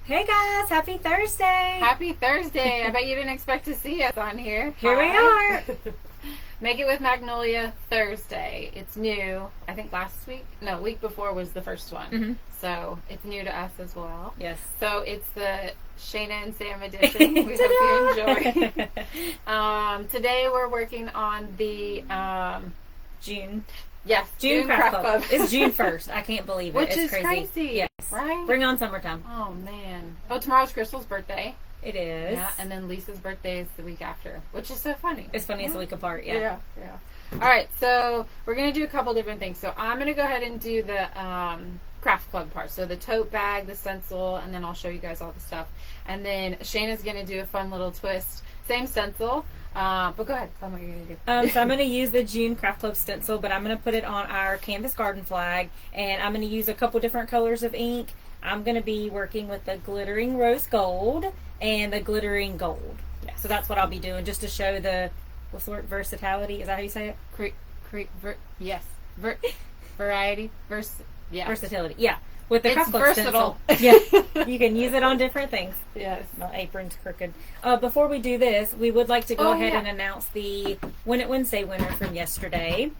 Hey guys, happy Thursday! Happy Thursday! I bet you didn't expect to see us on here. Here we are. Make It with Magnolia Thursday. It's new. I think week before was the first one. Mm-hmm. So it's new to us as well. Yes. So it's the Shayna and Sam edition. We hope you enjoy. Today we're working on the June. Yes, June Craft Club. It's June 1st. I can't believe it. Which it's is crazy. Yes. Right? Bring on summertime. Oh, man. Oh, tomorrow's Crystal's birthday. It is. Yeah, and then Lisa's birthday is the week after, which is so funny. It's funny, it's a week apart, yeah. Yeah. All right, so we're going to do a couple different things. So I'm going to go ahead and do the craft club part. So the tote bag, the stencil, and then I'll show you guys all the stuff. And then Shayna's going to do a fun little twist. Same stencil. But go ahead, tell me what you're going to do. So I'm going to use the June Craft Club stencil, but I'm going to put it on our canvas garden flag, and I'm going to use a couple different colors of ink. I'm going to be working with the glittering rose gold and the glittering gold. Yeah, so that's what I'll be doing, just to show the, what's the word, versatility? Is that how you say it? Variety, yeah. Versatility, yeah. With the it's craft club versatile. Stencil. Yeah, you can use it on different things. Yes. My apron's crooked. Before we do this, we would like to go ahead and announce the Win It Wednesday winner from yesterday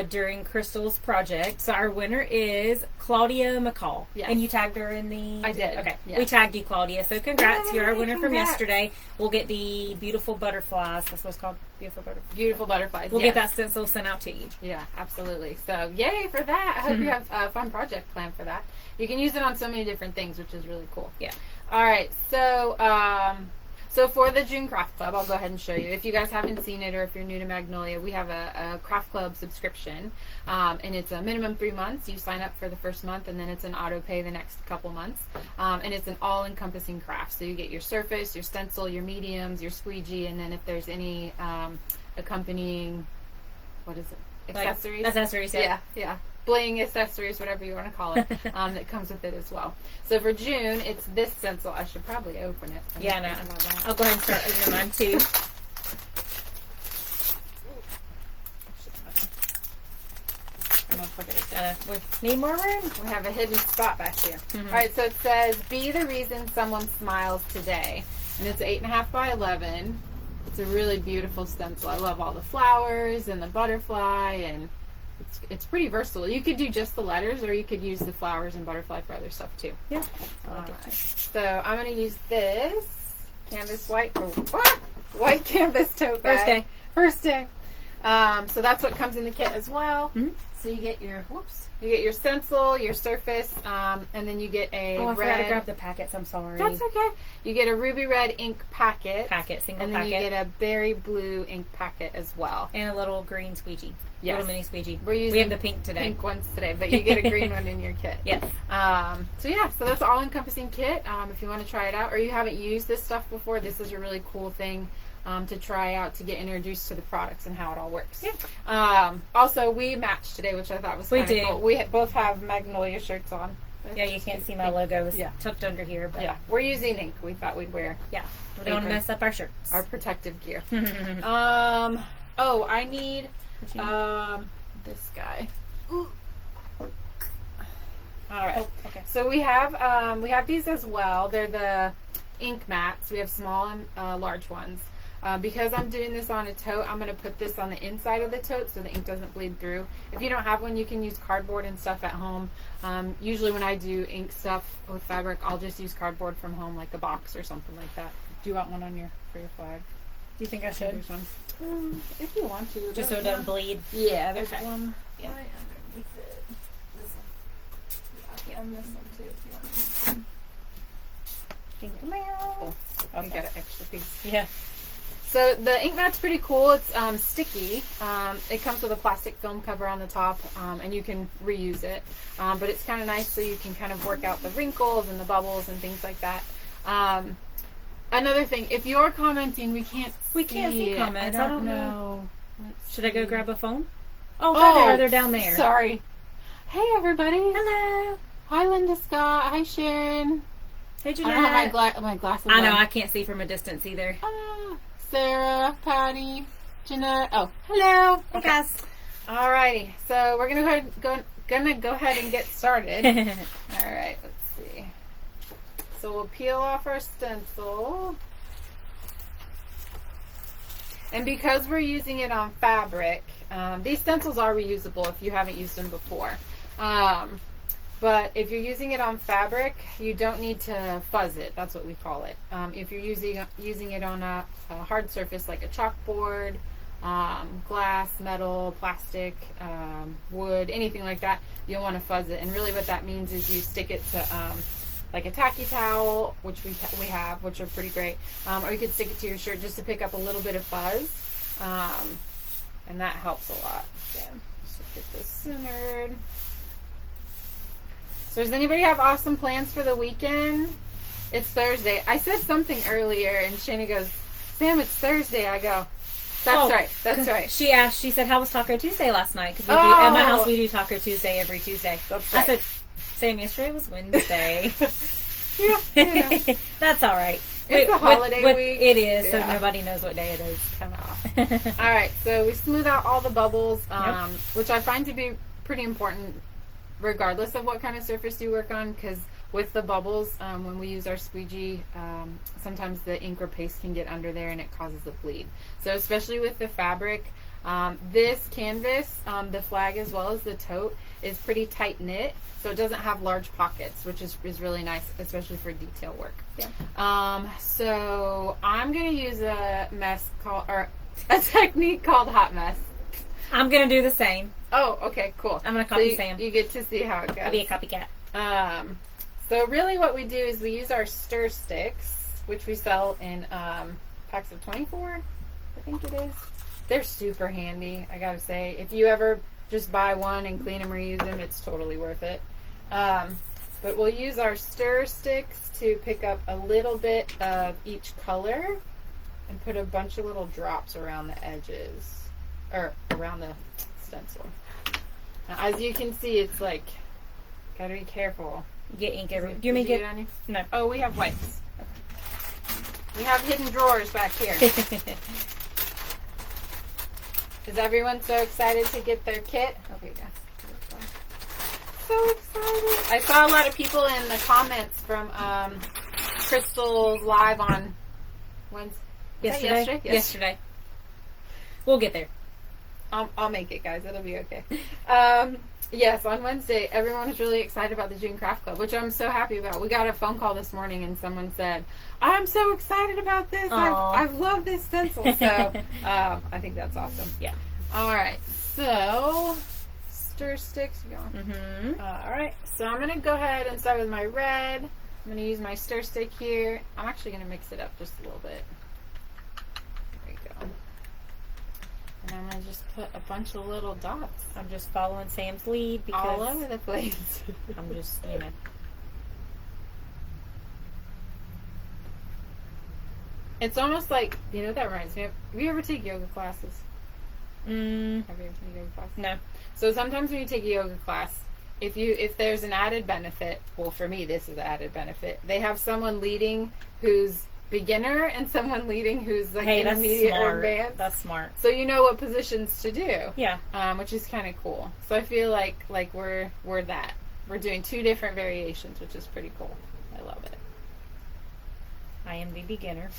during Crystal's project. So our winner is Claudia McCall. Yes. And you tagged her in the... I did. Okay. Yes. We tagged you, Claudia. So congrats. You're our winner from Congrats. yesterday. We'll get the beautiful butterflies. That's what it's called? Beautiful butterflies. Beautiful butterflies. We'll get that stencil sent out to you. Yeah, absolutely. So yay for that. I hope you have a fun project planned for that. You can use it on so many different things, which is really cool. Yeah. All right. So, so for the June Craft Club, I'll go ahead and show you. If you guys haven't seen it, or if you're new to Magnolia, we have a Craft Club subscription, and it's a minimum 3 months. You sign up for the first month, and then it's an auto pay the next couple months. And it's an all-encompassing craft. So you get your surface, your stencil, your mediums, your squeegee, and then if there's any accompanying, what is it? Accessories. Like accessories, Yeah. Bling accessories, whatever you want to call it, that comes with it as well. So for June, it's this stencil. I should probably open it. Yeah, no. I'll go ahead and start opening mine too. I'm gonna put it. We need more room. We have a hidden spot back here. Mm-hmm. All right, so it says, "Be the reason someone smiles today," and it's 8.5 by 11. It's a really beautiful stencil. I love all the flowers and the butterfly, and it's pretty versatile. You could do just the letters, or you could use the flowers and butterfly for other stuff too. Yeah. Alright. So I'm going to use this canvas white canvas tote bag. First day. So that's what comes in the kit as well. Mm-hmm. So you get your stencil, your surface, and then you get a I red. forgot to grab the packets. I'm sorry. That's okay. You get a ruby red ink packet. Single and then packet. you get a berry blue ink packet as well. And a little green squeegee. Yes. Little mini squeegee. We have the pink today. Pink ones today, but you get a green one in your kit. Yes. So that's an all-encompassing kit. If you want to try it out, or you haven't used this stuff before, this is a really cool thing to try out, to get introduced to the products and how it all works. Yeah. Also, we matched today, which I thought was kind of cool. We both have Magnolia shirts on. Yeah, you can't see my logo. It's tucked under here. But yeah, we're using ink. We thought we'd wear. Yeah, we don't want to mess up our shirts. Our protective gear. I need this guy. Ooh. All right. Oh, okay. So we have these as well. They're the ink mats. We have small and large ones. Because I'm doing this on a tote, I'm going to put this on the inside of the tote so the ink doesn't bleed through. If you don't have one, you can use cardboard and stuff at home. Usually when I do ink stuff with fabric, I'll just use cardboard from home, like a box or something like that. Do you want one for your flag? Do you think I should? There's one. If you want to. Just so it doesn't bleed? Yeah, there's Okay. one. Yeah. Right underneath it. This one. Yeah, and this one too if you want. Think meow. I'll get an extra piece. Yeah. So the ink mat's pretty cool. It's sticky. It comes with a plastic film cover on the top, and you can reuse it. But it's kind of nice, so you can kind of work out the wrinkles and the bubbles and things like that. Another thing, if you're commenting, we can't see comments. I don't know. Should I go grab a phone? Oh, they're down there. Sorry. Hey, everybody. Hello. Hi, Linda Scott. Hi, Sharon. Hey, I Jeanette. don't have my glasses I know, on. I can't see from a distance either. Sarah, Patty, Jeanette. Oh, hello. Hey, guys. Alrighty, so we're gonna go ahead and get started. All right, let's see. So we'll peel off our stencil. And because we're using it on fabric, these stencils are reusable if you haven't used them before. But if you're using it on fabric, you don't need to fuzz it. That's what we call it. If you're using it on a hard surface like a chalkboard, glass, metal, plastic, wood, anything like that, you'll want to fuzz it. And really what that means is you stick it to like a tacky towel, which we have, which are pretty great, or you could stick it to your shirt just to pick up a little bit of fuzz, and that helps a lot. So just get this centered. So does anybody have awesome plans for the weekend? It's Thursday. I said something earlier, and Shayna goes, "Sam, it's Thursday." I go, "That's right. That's right." She asked. She said, "How was Taco Tuesday last night?" Because at my house we do Taco Tuesday every Tuesday. That's right. I said, "Sam, yesterday was Wednesday." Yeah. That's all right. It's a holiday week. It is, so nobody knows what day it is. Kind of off. All right, so we smooth out all the bubbles, which I find to be pretty important regardless of what kind of surface you work on, because with the bubbles, when we use our squeegee, sometimes the ink or paste can get under there and it causes a bleed. So especially with the fabric, this canvas, the flag as well as the tote, is pretty tight knit, so it doesn't have large pockets, which is really nice, especially for detail work. Yeah. So I'm gonna use a technique called hot mess. I'm gonna do the same. Oh, okay, cool. I'm gonna copy so Sam. You get to see how it goes. I'll be a copycat. So really what we do is we use our stir sticks, which we sell in packs of 24, I think it is. They're super handy, I gotta say. If you ever just buy one and clean them or use them, it's totally worth it. But we'll use our stir sticks to pick up a little bit of each color and put a bunch of little drops around the edges, or around the stencil. Now, as you can see, it's like, gotta be careful. Get ink everywhere. Do you mean get on you? No. Oh, we have wipes. We have hidden drawers back here. Is everyone so excited to get their kit? Okay, yeah. So excited. I saw a lot of people in the comments from Crystal's live on Wednesday. Yesterday? Yesterday. We'll get there. I'll make it, guys. It'll be okay. Yes, on Wednesday, everyone was really excited about the June Craft Club, which I'm so happy about. We got a phone call this morning, and someone said, "I'm so excited about this. I've loved this stencil." So I think that's awesome. Yeah. All right. So stir sticks going. Mm-hmm. All right. So I'm gonna go ahead and start with my red. I'm gonna use my stir stick here. I'm actually gonna mix it up just a little bit. There you go. And I'm going to just put a bunch of little dots. I'm just following Sam's lead because all over the place. I'm just, you know. It's almost like, you know, that reminds me of, have you ever taken yoga classes? Have you ever taken yoga classes? No. So sometimes when you take a yoga class, if there's an added benefit, well, for me, this is an added benefit. They have someone leading who's beginner and someone leading who's like intermediate or advanced. That's smart. So you know what positions to do. Yeah. Which is kind of cool. So I feel like we're that. We're doing two different variations, which is pretty cool. I love it. I am the beginner.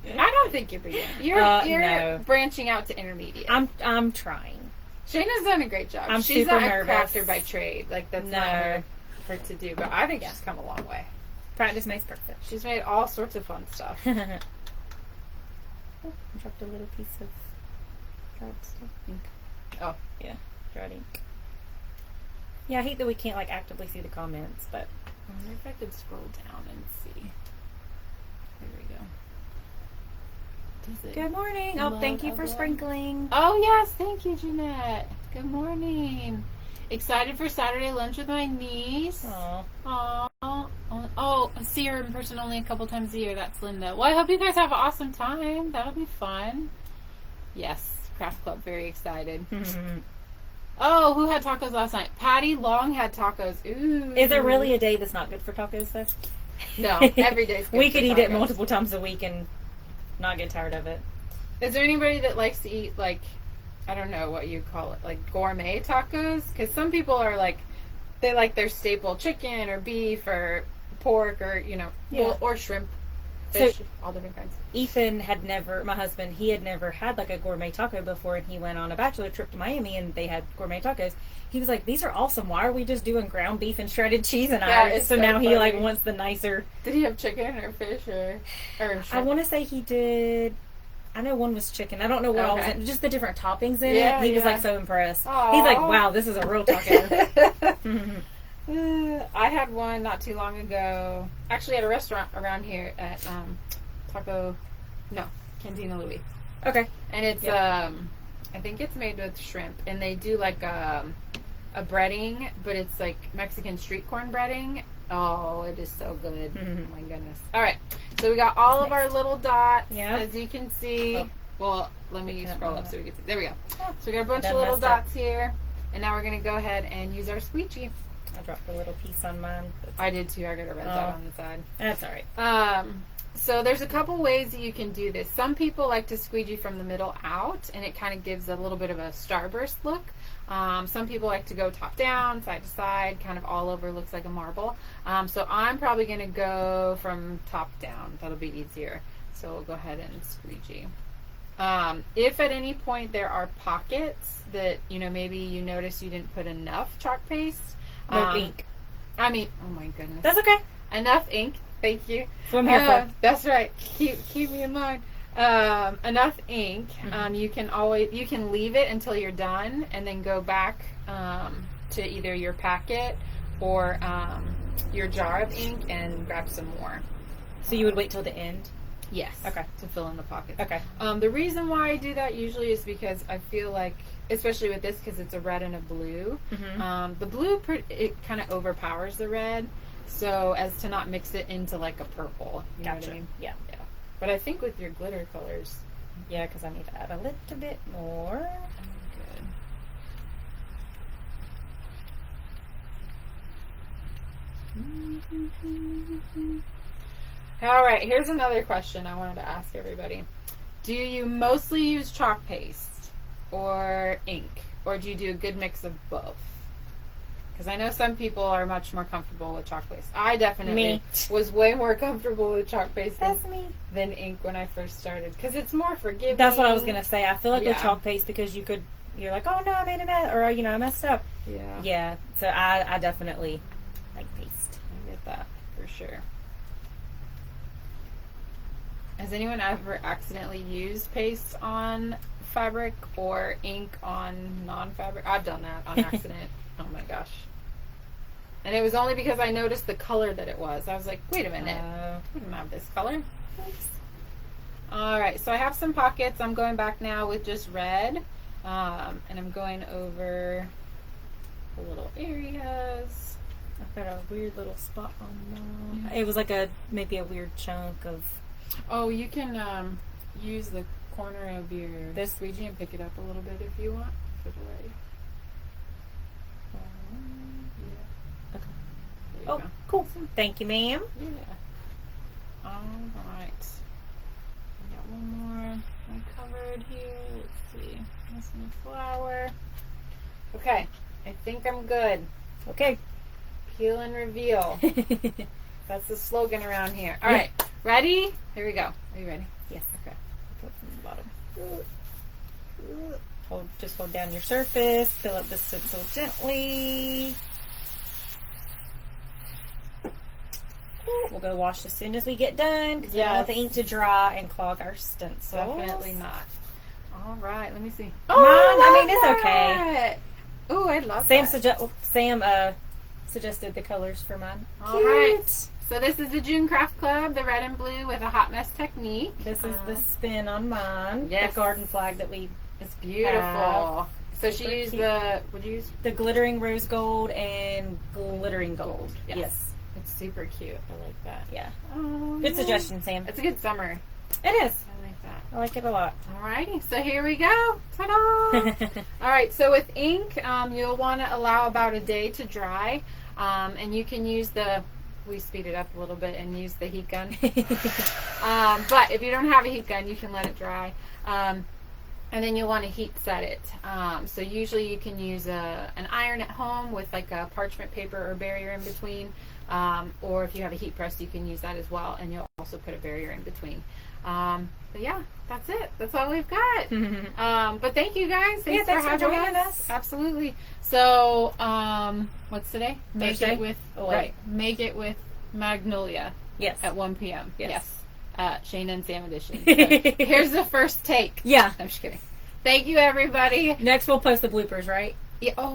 I don't think you're beginner. You're no. branching out to intermediate. I'm trying. Shayna's done a great job. She's super not nervous. a crafter by trade. Like that's not her to do. But I think she's come a long way. Practice makes perfect. She's made all sorts of fun stuff. Oh, I dropped a little piece of dried stuff. Ink. Oh, yeah, dried ink. Yeah, I hate that we can't like actively see the comments, but I wonder if I could scroll down and see. There we go. Does it good morning. Oh, thank you for sprinkling. Oh yes, thank you, Jeanette. Good morning. Excited for Saturday lunch with my niece. Aww. Oh, I see her in person only a couple times a year. That's Linda. Well, I hope you guys have an awesome time. That'll be fun. Yes, Craft Club, very excited. Oh, who had tacos last night? Patty Long had tacos. Ooh. Is there really a day that's not good for tacos, though? No, every day's good we for could eat tacos. it multiple times a week and not get tired of it. Is there anybody that likes to eat, like, I don't know what you call it, like gourmet tacos? Because some people are like, they like their staple chicken or beef or pork or, Yeah. or shrimp, So- fish, all different kinds. Ethan my husband, he had never had like a gourmet taco before, and he went on a bachelor trip to Miami and they had gourmet tacos. He was like, these are awesome. Why are we just doing ground beef and shredded cheese and Yeah, ours? it's So so now he like funny. wants the nicer. Did he have chicken or fish or shrimp? I want to say he did. I know one was chicken. I don't know what all was Okay. in, just the different toppings in Yeah, it. He was yeah. like so impressed. Aw. He's like, wow, this is a real taco. I had one not too long ago, actually at a restaurant around here at Cantina Louie. Okay. And it's Yep. I think it's made with shrimp, and they do like a breading, but it's like Mexican street corn breading. Oh, it is so good. Mhm. Oh my goodness. All right, so we got all of our little dots, Yeah. as you can see. Oh. Well, let me Picking up scroll on up that. so we can see. There we go. Oh, So we got a bunch of done little messed up. dots here, and now we're gonna go ahead and use our squeegee. I dropped a little piece on mine. I did too. I got a red dot Oh. on the side. That's all right. So there's a couple ways that you can do this. Some people like to squeegee from the middle out, and it kind of gives a little bit of a starburst look. Some people like to go top down, side to side, kind of all over, looks like a marble. So I'm probably going to go from top down. That'll be easier. So we'll go ahead and squeegee. If at any point there are pockets that, maybe you notice you didn't put enough chalk paste. No ink. I mean, oh my goodness. That's okay. Enough ink. Thank you. That's what I'm here for. That's right. Keep me in mind. Enough ink. You can leave it until you're done, and then go back to either your packet or your jar of ink and grab some more. So you would wait till the end? Yes. Okay. To fill in the pockets. Okay. The reason why I do that usually is because I feel like, especially with this, because it's a red and a blue, the blue it kind of overpowers the red, so as to not mix it into like a purple. You know what I mean? Yeah. Yeah. But I think with your glitter colors, Yeah, because I need to add a little bit more. good. All right, here's another question I wanted to ask everybody. Do you mostly use chalk paste or ink, or do you do a good mix of both? Because I know some people are much more comfortable with chalk paste. I definitely Me. was way more comfortable with chalk paste That's me. than ink when I first started, because it's more forgiving. That's what I was going to say. I feel like with Yeah. chalk paste, because you're like, oh no, I made a mess, or I messed up. Yeah, Yeah, so I definitely like paste. I get that for sure. Has anyone ever accidentally used paste on fabric or ink on non-fabric? I've done that on accident. Oh my gosh. And it was only because I noticed the color that it was. I was like, wait a minute. We don't have this color. Oops. Alright, so I have some pockets. I'm going back now with just red. And I'm going over the little areas. I've got a weird little spot on mine. It was like maybe a weird chunk of. Oh, you can use the corner of your squeegee and pick it up a little bit if you want. Put it away. Yeah. Okay. There you Oh, go. cool. Thank you, ma'am. Yeah. All right. I got one more uncovered here. Let's see. Missing a flower. Okay. I think I'm good. Okay. Peel and reveal. That's the slogan around here. All right. Ready? Here we go. Are you ready? Yes. Okay. Put from the bottom. Just hold down your surface. Fill up the stencil gently. We'll go wash as soon as we get done, because we don't want the ink to dry and clog our stencil. Definitely not. All right. Let me see. It's okay. Oh, I love Sam that. suggested the colors for mine. All right. So this is the June Craft Club, the red and blue with a hot mess technique. This is the spin on mine. Yes. The garden flag that we It's beautiful. So she Super used cute. would you use? the glittering rose gold and glittering gold. Yes. It's super cute. I like that. Yeah. Oh, Good suggestion, Sam. It's a good summer. It is. I like that. I like it a lot. Alrighty, so here we go. Ta-da! Alright, so with ink, you'll want to allow about a day to dry. And you can use we speed it up a little bit and use the heat gun. But if you don't have a heat gun, you can let it dry. And then you'll want to heat set it. So usually you can use an iron at home with like a parchment paper or barrier in between. Or if you have a heat press, you can use that as well, and you'll also put a barrier in between. But yeah, that's it. That's all we've got. But thank you guys. Thanks for joining us. Absolutely. So, what's today? Thursday? Make it with Magnolia. Yes. At 1 p.m. Yes. Shayna and Sam edition. So here's the first take. Yeah. I'm just kidding. Thank you, everybody. Next, we'll post the bloopers, right? Yeah. Oh.